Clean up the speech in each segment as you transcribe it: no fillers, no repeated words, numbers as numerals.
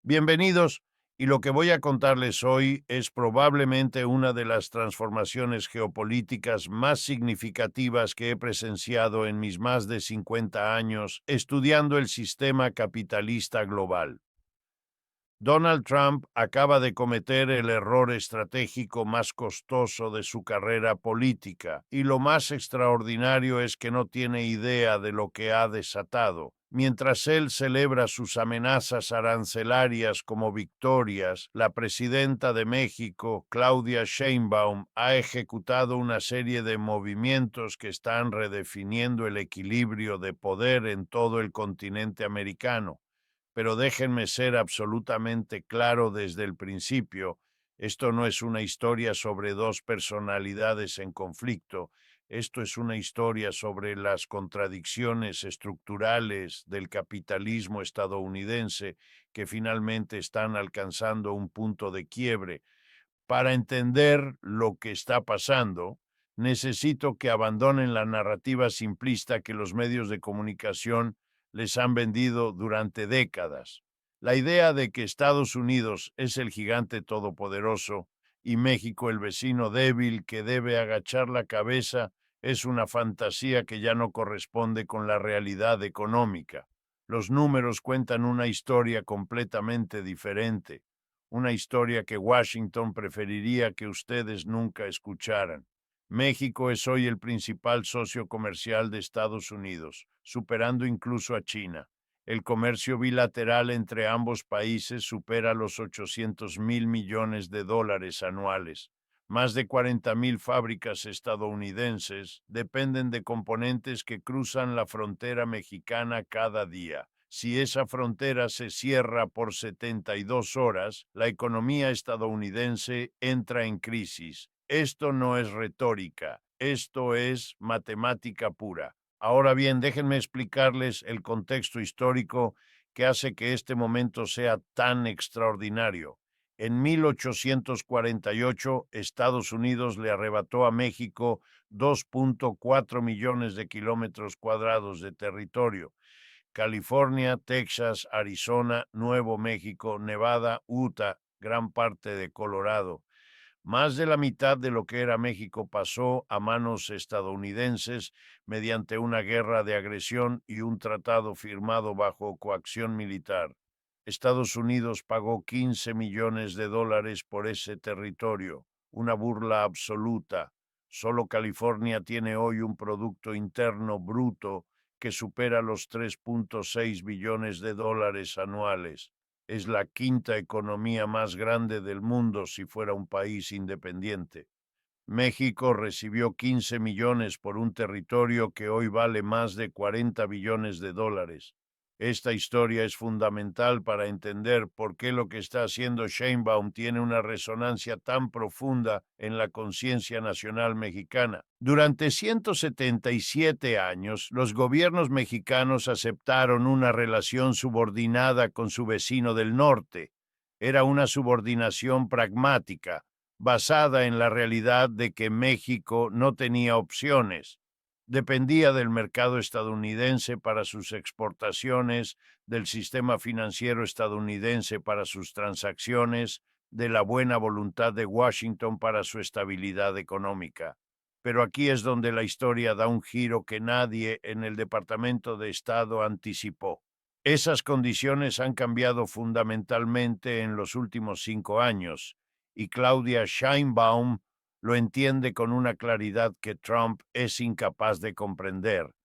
Bienvenidos, y lo que voy a contarles hoy es probablemente una de las transformaciones geopolíticas más significativas que he presenciado en mis más de 50 años estudiando el sistema capitalista global. Donald Trump acaba de cometer el error estratégico más costoso de su carrera política, y lo más extraordinario es que no tiene idea de lo que ha desatado. Mientras él celebra sus amenazas arancelarias como victorias, la presidenta de México, Claudia Sheinbaum, ha ejecutado una serie de movimientos que están redefiniendo el equilibrio de poder en todo el continente americano. Pero déjenme ser absolutamente claro desde el principio, esto no es una historia sobre dos personalidades en conflicto, esto es una historia sobre las contradicciones estructurales del capitalismo estadounidense que finalmente están alcanzando un punto de quiebre. Para entender lo que está pasando, necesito que abandonen la narrativa simplista que los medios de comunicación les han vendido durante décadas. La idea de que Estados Unidos es el gigante todopoderoso y México el vecino débil que debe agachar la cabeza es una fantasía que ya no corresponde con la realidad económica. Los números cuentan una historia completamente diferente, una historia que Washington preferiría que ustedes nunca escucharan. México es hoy el principal socio comercial de Estados Unidos, superando incluso a China. El comercio bilateral entre ambos países supera los 800,000 millones de dólares anuales. Más de 40,000 fábricas estadounidenses dependen de componentes que cruzan la frontera mexicana cada día. Si esa frontera se cierra por 72 horas, la economía estadounidense entra en crisis. Esto no es retórica, esto es matemática pura. Ahora bien, déjenme explicarles el contexto histórico que hace que este momento sea tan extraordinario. En 1848, Estados Unidos le arrebató a México 2.4 millones de kilómetros cuadrados de territorio. California, Texas, Arizona, Nuevo México, Nevada, Utah, gran parte de Colorado. Más de la mitad de lo que era México pasó a manos estadounidenses mediante una guerra de agresión y un tratado firmado bajo coacción militar. Estados Unidos pagó 15 millones de dólares por ese territorio, una burla absoluta. Solo California tiene hoy un Producto Interno Bruto que supera los 3.6 billones de dólares anuales. Es la quinta economía más grande del mundo si fuera un país independiente. México recibió 15 millones por un territorio que hoy vale más de 40 billones de dólares. Esta historia es fundamental para entender por qué lo que está haciendo Sheinbaum tiene una resonancia tan profunda en la conciencia nacional mexicana. Durante 177 años, los gobiernos mexicanos aceptaron una relación subordinada con su vecino del norte. Era una subordinación pragmática, basada en la realidad de que México no tenía opciones. Dependía del mercado estadounidense para sus exportaciones, del sistema financiero estadounidense para sus transacciones, de la buena voluntad de Washington para su estabilidad económica. Pero aquí es donde la historia da un giro que nadie en el Departamento de Estado anticipó. Esas condiciones han cambiado fundamentalmente en los últimos 5 años, y Claudia Sheinbaum lo entiende con una claridad que Trump es incapaz de comprender.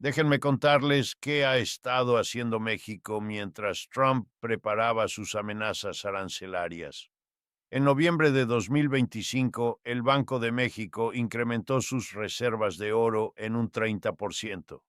Déjenme contarles qué ha estado haciendo México mientras Trump preparaba sus amenazas arancelarias. En noviembre de 2025, el Banco de México incrementó sus reservas de oro en un 30%.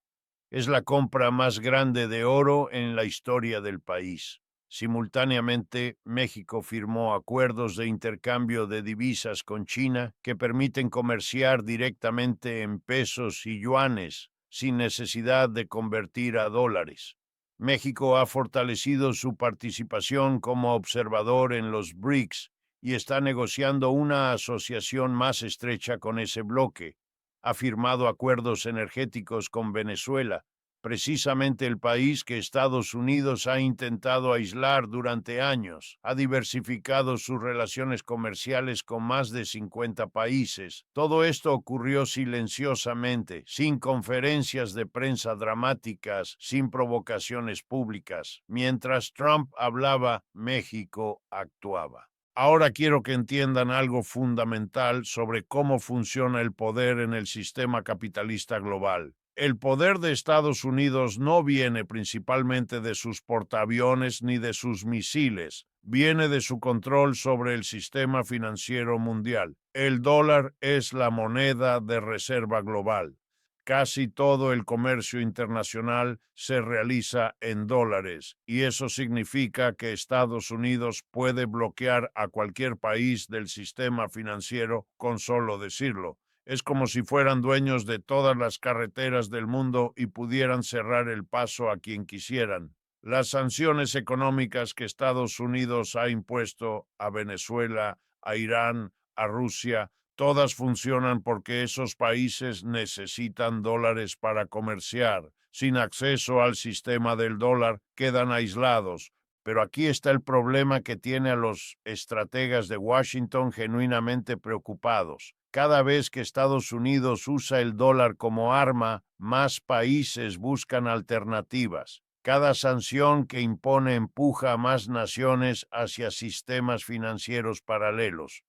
Es la compra más grande de oro en la historia del país. Simultáneamente, México firmó acuerdos de intercambio de divisas con China que permiten comerciar directamente en pesos y yuanes, sin necesidad de convertir a dólares. México ha fortalecido su participación como observador en los BRICS y está negociando una asociación más estrecha con ese bloque. Ha firmado acuerdos energéticos con Venezuela, precisamente el país que Estados Unidos ha intentado aislar durante años. Ha diversificado sus relaciones comerciales con más de 50 países. Todo esto ocurrió silenciosamente, sin conferencias de prensa dramáticas, sin provocaciones públicas. Mientras Trump hablaba, México actuaba. Ahora quiero que entiendan algo fundamental sobre cómo funciona el poder en el sistema capitalista global. El poder de Estados Unidos no viene principalmente de sus portaaviones ni de sus misiles, viene de su control sobre el sistema financiero mundial. El dólar es la moneda de reserva global. Casi todo el comercio internacional se realiza en dólares y eso significa que Estados Unidos puede bloquear a cualquier país del sistema financiero con solo decirlo. Es como si fueran dueños de todas las carreteras del mundo y pudieran cerrar el paso a quien quisieran. Las sanciones económicas que Estados Unidos ha impuesto a Venezuela, a Irán, a Rusia, todas funcionan porque esos países necesitan dólares para comerciar. Sin acceso al sistema del dólar, quedan aislados. Pero aquí está el problema que tiene a los estrategas de Washington genuinamente preocupados. Cada vez que Estados Unidos usa el dólar como arma, más países buscan alternativas. Cada sanción que impone empuja a más naciones hacia sistemas financieros paralelos.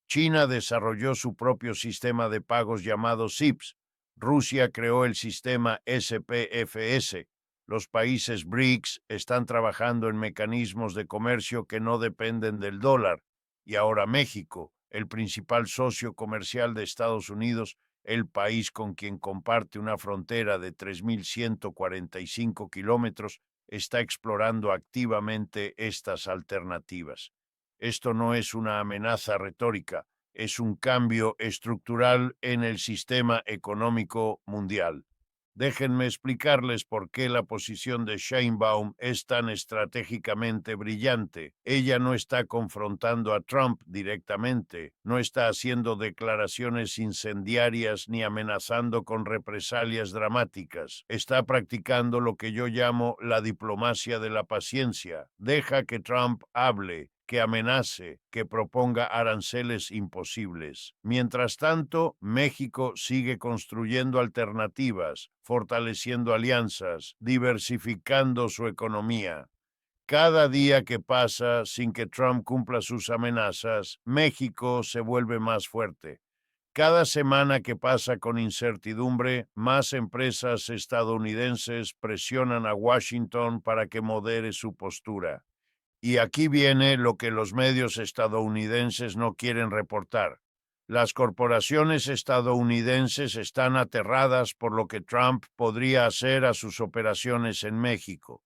China desarrolló su propio sistema de pagos llamado SIPS. Rusia creó el sistema SPFS. Los países BRICS están trabajando en mecanismos de comercio que no dependen del dólar. Y ahora México, el principal socio comercial de Estados Unidos, el país con quien comparte una frontera de 3.145 kilómetros, está explorando activamente estas alternativas. Esto no es una amenaza retórica, es un cambio estructural en el sistema económico mundial. Déjenme explicarles por qué la posición de Sheinbaum es tan estratégicamente brillante. Ella no está confrontando a Trump directamente, no está haciendo declaraciones incendiarias ni amenazando con represalias dramáticas. Está practicando lo que yo llamo la diplomacia de la paciencia. Deja que Trump hable, que amenace, que proponga aranceles imposibles. Mientras tanto, México sigue construyendo alternativas, fortaleciendo alianzas, diversificando su economía. Cada día que pasa sin que Trump cumpla sus amenazas, México se vuelve más fuerte. Cada semana que pasa con incertidumbre, más empresas estadounidenses presionan a Washington para que modere su postura. Y aquí viene lo que los medios estadounidenses no quieren reportar. Las corporaciones estadounidenses están aterradas por lo que Trump podría hacer a sus operaciones en México.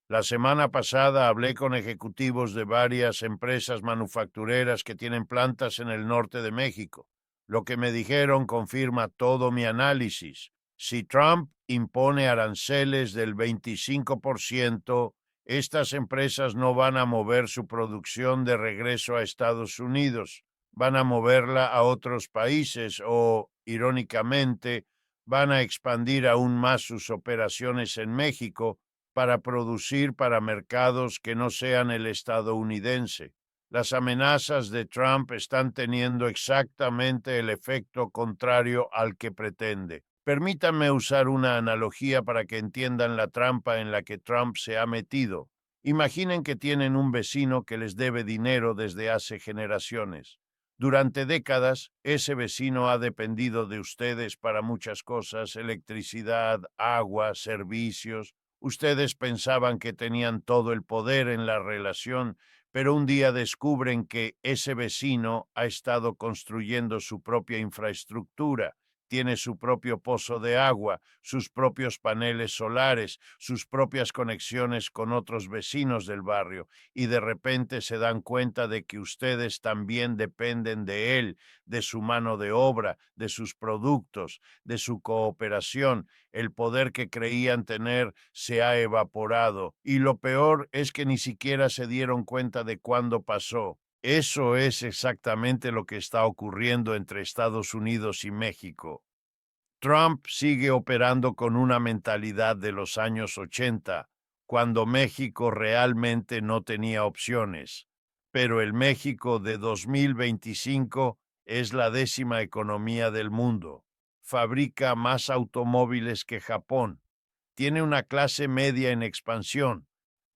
La semana pasada hablé con ejecutivos de varias empresas manufactureras que tienen plantas en el norte de México. Lo que me dijeron confirma todo mi análisis. Si Trump impone aranceles del 25%, estas empresas no van a mover su producción de regreso a Estados Unidos, van a moverla a otros países o, irónicamente, van a expandir aún más sus operaciones en México para producir para mercados que no sean el estadounidense. Las amenazas de Trump están teniendo exactamente el efecto contrario al que pretende. Permítanme usar una analogía para que entiendan la trampa en la que Trump se ha metido. Imaginen que tienen un vecino que les debe dinero desde hace generaciones. Durante décadas, ese vecino ha dependido de ustedes para muchas cosas: electricidad, agua, servicios. Ustedes pensaban que tenían todo el poder en la relación, pero un día descubren que ese vecino ha estado construyendo su propia infraestructura. Tiene su propio pozo de agua, sus propios paneles solares, sus propias conexiones con otros vecinos del barrio, y de repente se dan cuenta de que ustedes también dependen de él, de su mano de obra, de sus productos, de su cooperación. El poder que creían tener se ha evaporado, y lo peor es que ni siquiera se dieron cuenta de cuándo pasó. Eso es exactamente lo que está ocurriendo entre Estados Unidos y México. Trump sigue operando con una mentalidad de los años 80, cuando México realmente no tenía opciones. Pero el México de 2025 es la 10ª economía del mundo. Fabrica más automóviles que Japón. Tiene una clase media en expansión.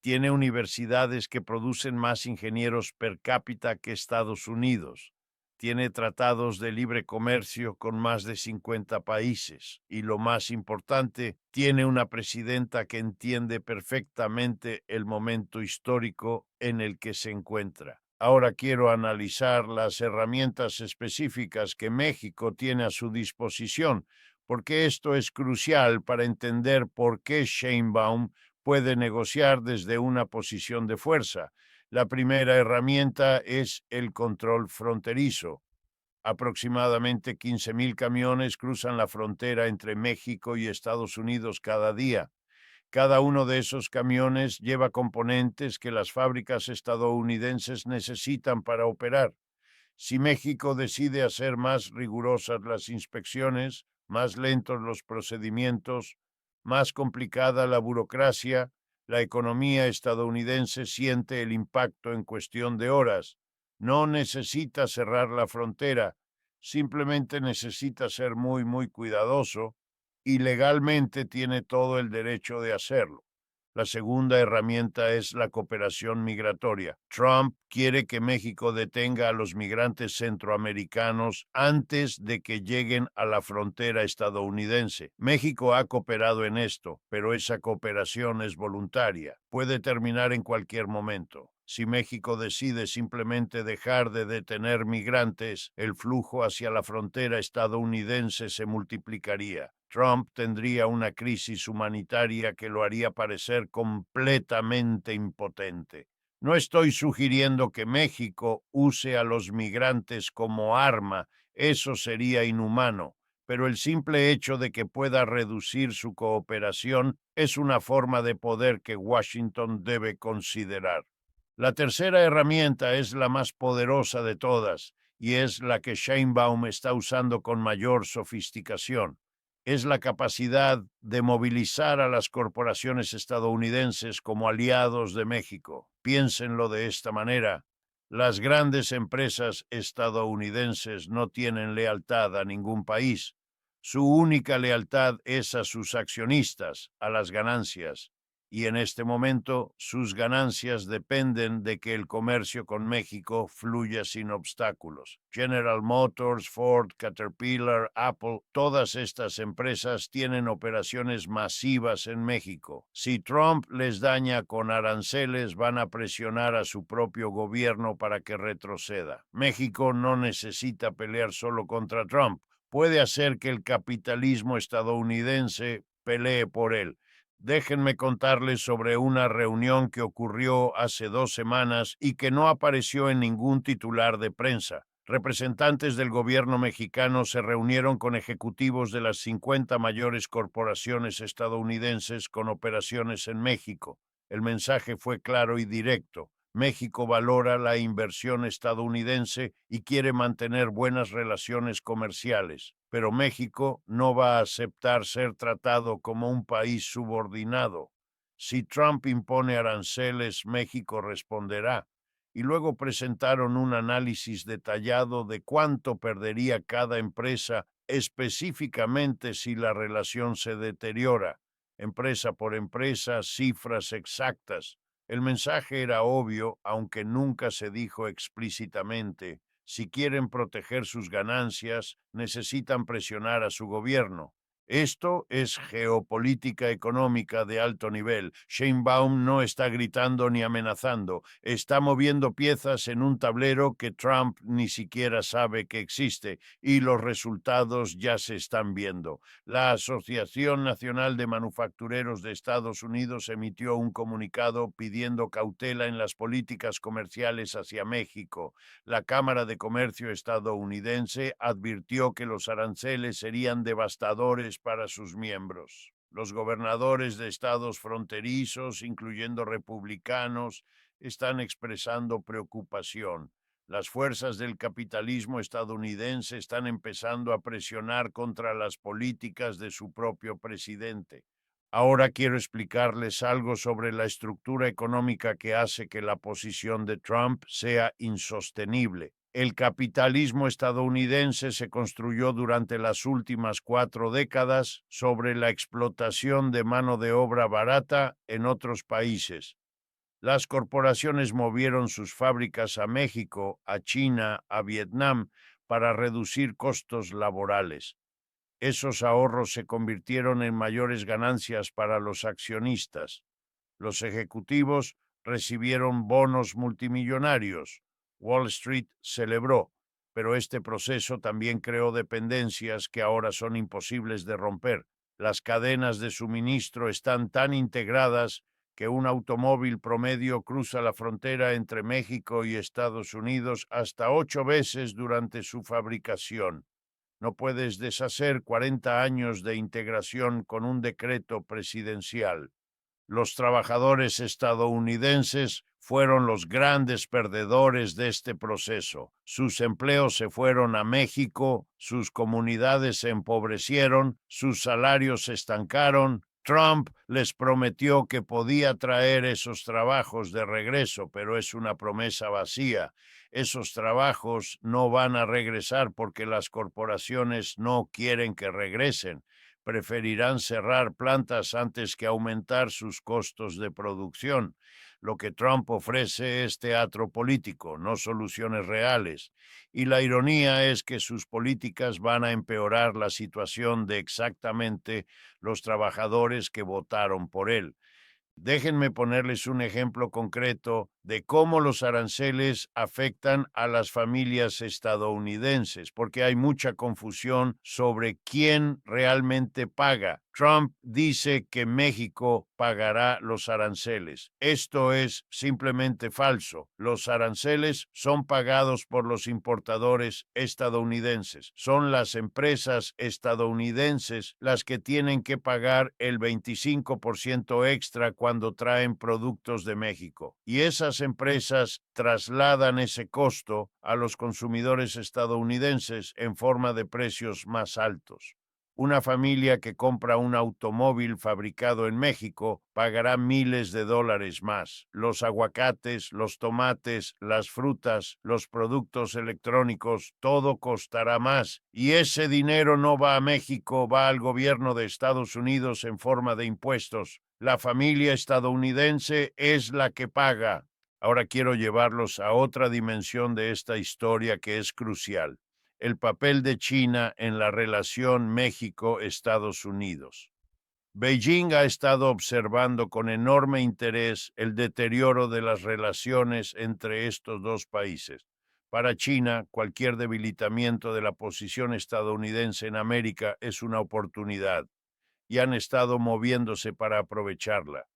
Tiene universidades que producen más ingenieros per cápita que Estados Unidos. Tiene tratados de libre comercio con más de 50 países. Y lo más importante, tiene una presidenta que entiende perfectamente el momento histórico en el que se encuentra. Ahora quiero analizar las herramientas específicas que México tiene a su disposición, porque esto es crucial para entender por qué Sheinbaum puede negociar desde una posición de fuerza. La primera herramienta es el control fronterizo. Aproximadamente 15,000 camiones cruzan la frontera entre México y Estados Unidos cada día. Cada uno de esos camiones lleva componentes que las fábricas estadounidenses necesitan para operar. Si México decide hacer más rigurosas las inspecciones, más lentos los procedimientos, más complicada la burocracia, la economía estadounidense siente el impacto en cuestión de horas. No necesita cerrar la frontera, simplemente necesita ser muy cuidadoso y legalmente tiene todo el derecho de hacerlo. La segunda herramienta es la cooperación migratoria. Trump quiere que México detenga a los migrantes centroamericanos antes de que lleguen a la frontera estadounidense. México ha cooperado en esto, pero esa cooperación es voluntaria. Puede terminar en cualquier momento. Si México decide simplemente dejar de detener migrantes, el flujo hacia la frontera estadounidense se multiplicaría. Trump tendría una crisis humanitaria que lo haría parecer completamente impotente. No estoy sugiriendo que México use a los migrantes como arma, eso sería inhumano, pero el simple hecho de que pueda reducir su cooperación es una forma de poder que Washington debe considerar. La tercera herramienta es la más poderosa de todas y es la que Sheinbaum está usando con mayor sofisticación. Es la capacidad de movilizar a las corporaciones estadounidenses como aliados de México. Piénsenlo de esta manera. Las grandes empresas estadounidenses no tienen lealtad a ningún país. Su única lealtad es a sus accionistas, a las ganancias. Y en este momento sus ganancias dependen de que el comercio con México fluya sin obstáculos. General Motors, Ford, Caterpillar, Apple, todas estas empresas tienen operaciones masivas en México. Si Trump les daña con aranceles, van a presionar a su propio gobierno para que retroceda. México no necesita pelear solo contra Trump. Puede hacer que el capitalismo estadounidense pelee por él. Déjenme contarles sobre una reunión que ocurrió hace 2 semanas y que no apareció en ningún titular de prensa. Representantes del gobierno mexicano se reunieron con ejecutivos de las 50 mayores corporaciones estadounidenses con operaciones en México. El mensaje fue claro y directo. México valora la inversión estadounidense y quiere mantener buenas relaciones comerciales, pero México no va a aceptar ser tratado como un país subordinado. Si Trump impone aranceles, México responderá. Y luego presentaron un análisis detallado de cuánto perdería cada empresa específicamente si la relación se deteriora. Empresa por empresa, cifras exactas. El mensaje era obvio, aunque nunca se dijo explícitamente. Si quieren proteger sus ganancias, necesitan presionar a su gobierno. Esto es geopolítica económica de alto nivel. Sheinbaum no está gritando ni amenazando, está moviendo piezas en un tablero que Trump ni siquiera sabe que existe, y los resultados ya se están viendo. La Asociación Nacional de Manufactureros de Estados Unidos emitió un comunicado pidiendo cautela en las políticas comerciales hacia México. La Cámara de Comercio estadounidense advirtió que los aranceles serían devastadores para sus miembros. Los gobernadores de estados fronterizos, incluyendo republicanos, están expresando preocupación. Las fuerzas del capitalismo estadounidense están empezando a presionar contra las políticas de su propio presidente. Ahora quiero explicarles algo sobre la estructura económica que hace que la posición de Trump sea insostenible. El capitalismo estadounidense se construyó durante las últimas 4 décadas sobre la explotación de mano de obra barata en otros países. Las corporaciones movieron sus fábricas a México, a China, a Vietnam para reducir costos laborales. Esos ahorros se convirtieron en mayores ganancias para los accionistas. Los ejecutivos recibieron bonos multimillonarios. Wall Street celebró, pero este proceso también creó dependencias que ahora son imposibles de romper. Las cadenas de suministro están tan integradas que un automóvil promedio cruza la frontera entre México y Estados Unidos hasta 8 veces durante su fabricación. No puedes deshacer 40 años de integración con un decreto presidencial. Los trabajadores estadounidenses fueron los grandes perdedores de este proceso. Sus empleos se fueron a México, sus comunidades se empobrecieron, sus salarios se estancaron. Trump les prometió que podía traer esos trabajos de regreso, pero es una promesa vacía. Esos trabajos no van a regresar porque las corporaciones no quieren que regresen. Preferirán cerrar plantas antes que aumentar sus costos de producción. Lo que Trump ofrece es teatro político, no soluciones reales. Y la ironía es que sus políticas van a empeorar la situación de exactamente los trabajadores que votaron por él. Déjenme ponerles un ejemplo concreto de cómo los aranceles afectan a las familias estadounidenses, porque hay mucha confusión sobre quién realmente paga. Trump dice que México pagará los aranceles. Esto es simplemente falso. Los aranceles son pagados por los importadores estadounidenses. Son las empresas estadounidenses las que tienen que pagar el 25% extra cuando traen productos de México. Y esas empresas trasladan ese costo a los consumidores estadounidenses en forma de precios más altos. Una familia que compra un automóvil fabricado en México pagará miles de dólares más. Los aguacates, los tomates, las frutas, los productos electrónicos, todo costará más. Y ese dinero no va a México, va al gobierno de Estados Unidos en forma de impuestos. La familia estadounidense es la que paga. Ahora quiero llevarlos a otra dimensión de esta historia que es crucial: el papel de China en la relación México-Estados Unidos. Beijing ha estado observando con enorme interés el deterioro de las relaciones entre estos dos países. Para China, cualquier debilitamiento de la posición estadounidense en América es una oportunidad, y han estado moviéndose para aprovecharla.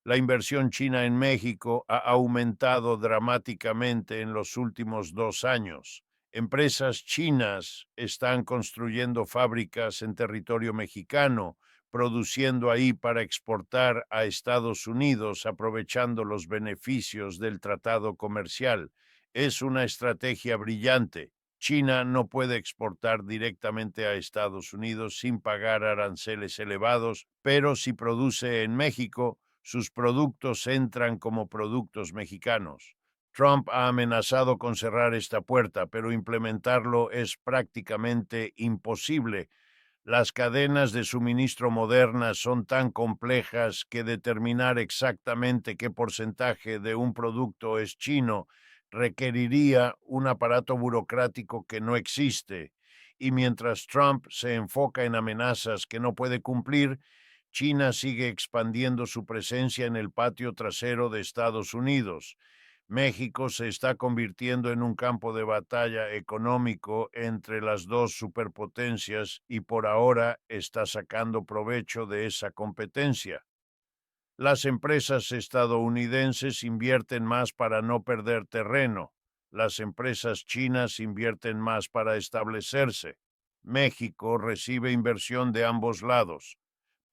La inversión china en México ha aumentado dramáticamente en los últimos 2 años. Empresas chinas están construyendo fábricas en territorio mexicano, produciendo ahí para exportar a Estados Unidos, aprovechando los beneficios del tratado comercial. Es una estrategia brillante. China no puede exportar directamente a Estados Unidos sin pagar aranceles elevados, pero si produce en México, sus productos entran como productos mexicanos. Trump ha amenazado con cerrar esta puerta, pero implementarlo es prácticamente imposible. Las cadenas de suministro modernas son tan complejas que determinar exactamente qué porcentaje de un producto es chino requeriría un aparato burocrático que no existe. Y mientras Trump se enfoca en amenazas que no puede cumplir, China sigue expandiendo su presencia en el patio trasero de Estados Unidos. México se está convirtiendo en un campo de batalla económico entre las dos superpotencias y por ahora está sacando provecho de esa competencia. Las empresas estadounidenses invierten más para no perder terreno. Las empresas chinas invierten más para establecerse. México recibe inversión de ambos lados.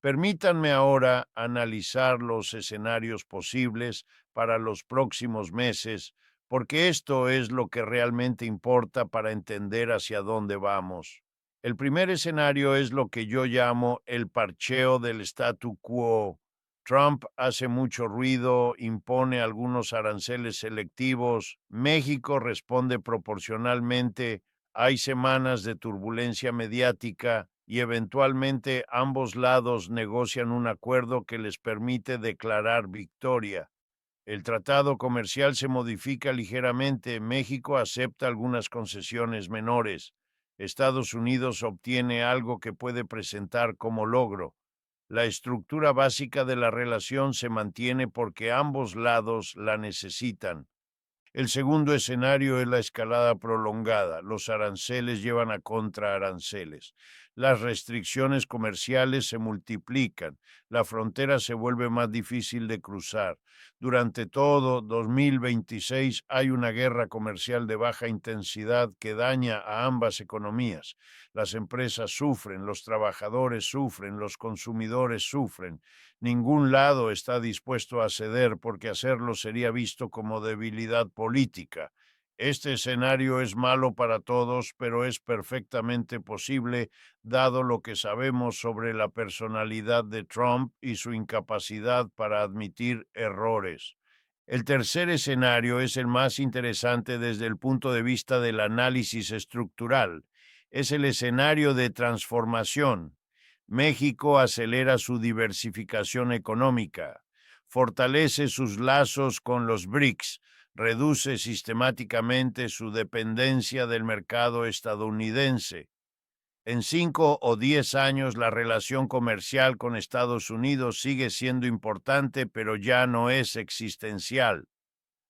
Permítanme ahora analizar los escenarios posibles para los próximos meses, porque esto es lo que realmente importa para entender hacia dónde vamos. El primer escenario es lo que yo llamo el parcheo del statu quo. Trump hace mucho ruido, impone algunos aranceles selectivos, México responde proporcionalmente, hay semanas de turbulencia mediática y eventualmente ambos lados negocian un acuerdo que les permite declarar victoria. El tratado comercial se modifica ligeramente, México acepta algunas concesiones menores, Estados Unidos obtiene algo que puede presentar como logro. La estructura básica de la relación se mantiene porque ambos lados la necesitan. El segundo escenario es la escalada prolongada. Los aranceles llevan a contraaranceles. Las restricciones comerciales se multiplican. La frontera se vuelve más difícil de cruzar. Durante todo 2026 hay una guerra comercial de baja intensidad que daña a ambas economías. Las empresas sufren, los trabajadores sufren, los consumidores sufren. Ningún lado está dispuesto a ceder porque hacerlo sería visto como debilidad política. Este escenario es malo para todos, pero es perfectamente posible dado lo que sabemos sobre la personalidad de Trump y su incapacidad para admitir errores. El tercer escenario es el más interesante desde el punto de vista del análisis estructural. Es el escenario de transformación. México acelera su diversificación económica, fortalece sus lazos con los BRICS, reduce sistemáticamente su dependencia del mercado estadounidense. En 5 o 10 años la relación comercial con Estados Unidos sigue siendo importante, pero ya no es existencial.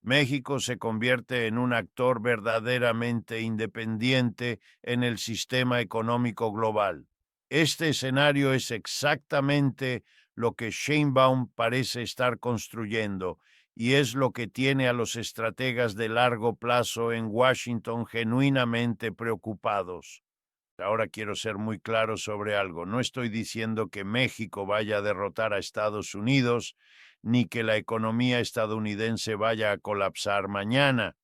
México se convierte en un actor verdaderamente independiente en el sistema económico global. Este escenario es exactamente lo que Sheinbaum parece estar construyendo y es lo que tiene a los estrategas de largo plazo en Washington genuinamente preocupados. Ahora quiero ser muy claro sobre algo. No estoy diciendo que México vaya a derrotar a Estados Unidos, ni que la economía estadounidense vaya a colapsar mañana.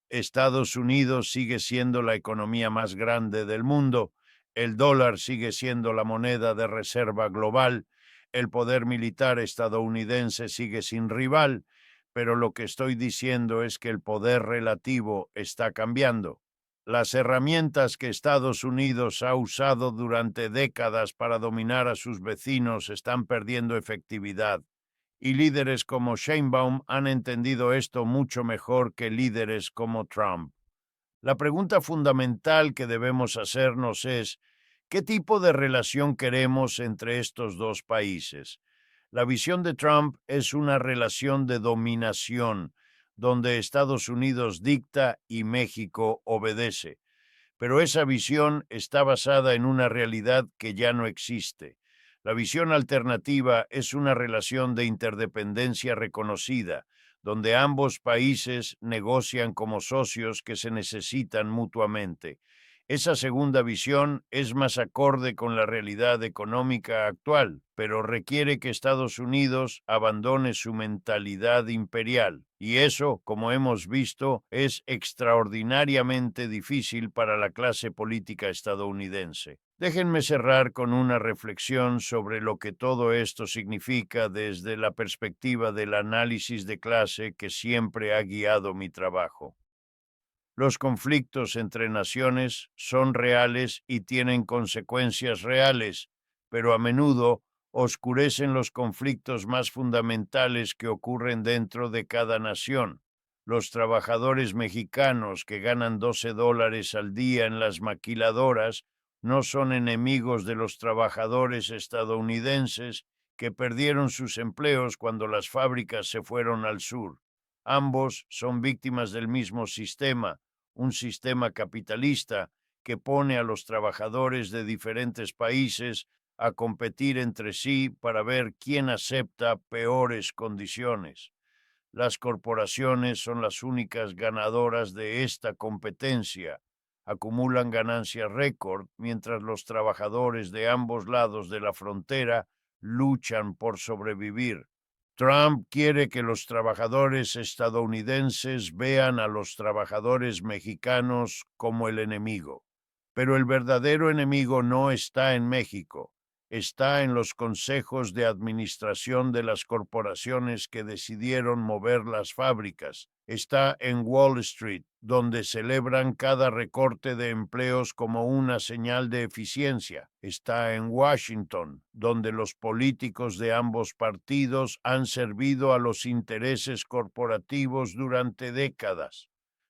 Estados Unidos sigue siendo la economía más grande del mundo, el dólar sigue siendo la moneda de reserva global, el poder militar estadounidense sigue sin rival, pero lo que estoy diciendo es que el poder relativo está cambiando. Las herramientas que Estados Unidos ha usado durante décadas para dominar a sus vecinos están perdiendo efectividad, y líderes como Sheinbaum han entendido esto mucho mejor que líderes como Trump. La pregunta fundamental que debemos hacernos es, ¿qué tipo de relación queremos entre estos dos países? La visión de Trump es una relación de dominación, donde Estados Unidos dicta y México obedece. Pero esa visión está basada en una realidad que ya no existe. La visión alternativa es una relación de interdependencia reconocida, donde ambos países negocian como socios que se necesitan mutuamente. Esa segunda visión es más acorde con la realidad económica actual, pero requiere que Estados Unidos abandone su mentalidad imperial. Y eso, como hemos visto, es extraordinariamente difícil para la clase política estadounidense. Déjenme cerrar con una reflexión sobre lo que todo esto significa desde la perspectiva del análisis de clase que siempre ha guiado mi trabajo. Los conflictos entre naciones son reales y tienen consecuencias reales, pero a menudo oscurecen los conflictos más fundamentales que ocurren dentro de cada nación. Los trabajadores mexicanos que ganan $12 al día en las maquiladoras no son enemigos de los trabajadores estadounidenses que perdieron sus empleos cuando las fábricas se fueron al sur. Ambos son víctimas del mismo sistema, un sistema capitalista que pone a los trabajadores de diferentes países a competir entre sí para ver quién acepta peores condiciones. Las corporaciones son las únicas ganadoras de esta competencia. Acumulan ganancias récord mientras los trabajadores de ambos lados de la frontera luchan por sobrevivir. Trump quiere que los trabajadores estadounidenses vean a los trabajadores mexicanos como el enemigo. Pero el verdadero enemigo no está en México, está en los consejos de administración de las corporaciones que decidieron mover las fábricas, está en Wall Street, donde celebran cada recorte de empleos como una señal de eficiencia, está en Washington, donde los políticos de ambos partidos han servido a los intereses corporativos durante décadas.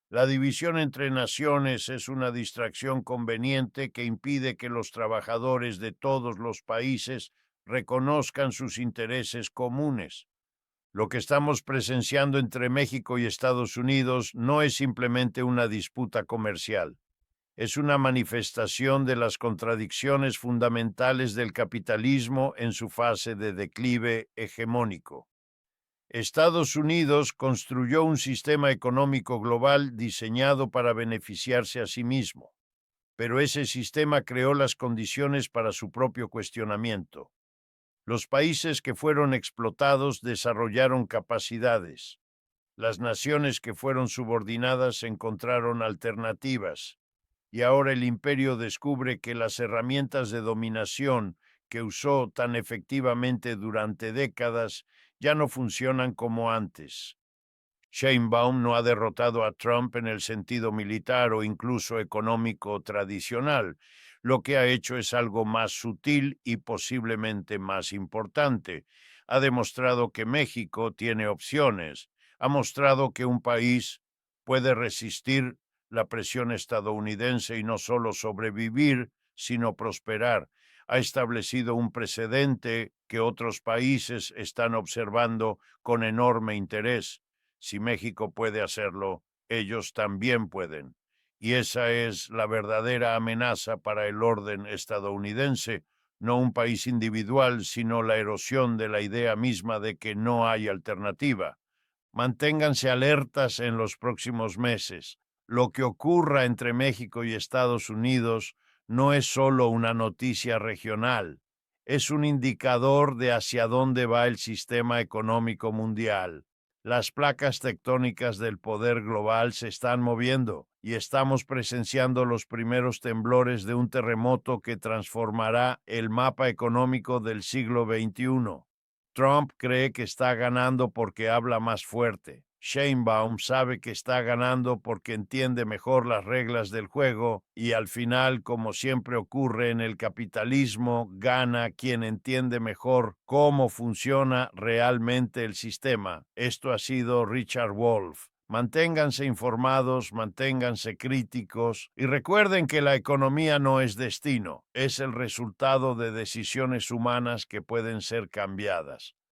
La división entre naciones es una distracción conveniente que impide que los trabajadores de todos los países reconozcan sus intereses comunes. Lo que estamos presenciando entre México y Estados Unidos no es simplemente una disputa comercial, es una manifestación de las contradicciones fundamentales del capitalismo en su fase de declive hegemónico. Estados Unidos construyó un sistema económico global diseñado para beneficiarse a sí mismo, pero ese sistema creó las condiciones para su propio cuestionamiento. Los países que fueron explotados desarrollaron capacidades. Las naciones que fueron subordinadas encontraron alternativas. Y ahora el imperio descubre que las herramientas de dominación que usó tan efectivamente durante décadas ya no funcionan como antes. Sheinbaum no ha derrotado a Trump en el sentido militar o incluso económico tradicional. Lo que ha hecho es algo más sutil y posiblemente más importante. Ha demostrado que México tiene opciones. Ha mostrado que un país puede resistir la presión estadounidense y no solo sobrevivir, sino prosperar. Ha establecido un precedente que otros países están observando con enorme interés. Si México puede hacerlo, ellos también pueden. Y esa es la verdadera amenaza para el orden estadounidense, no un país individual, sino la erosión de la idea misma de que no hay alternativa. Manténganse alertas en los próximos meses. Lo que ocurra entre México y Estados Unidos no es solo una noticia regional, es un indicador de hacia dónde va el sistema económico mundial. Las placas tectónicas del poder global se están moviendo y estamos presenciando los primeros temblores de un terremoto que transformará el mapa económico del siglo XXI. Trump cree que está ganando porque habla más fuerte. Sheinbaum sabe que está ganando porque entiende mejor las reglas del juego y al final, como siempre ocurre en el capitalismo, gana quien entiende mejor cómo funciona realmente el sistema. Esto ha sido Richard Wolff. Manténganse informados, manténganse críticos y recuerden que la economía no es destino, es el resultado de decisiones humanas que pueden ser cambiadas.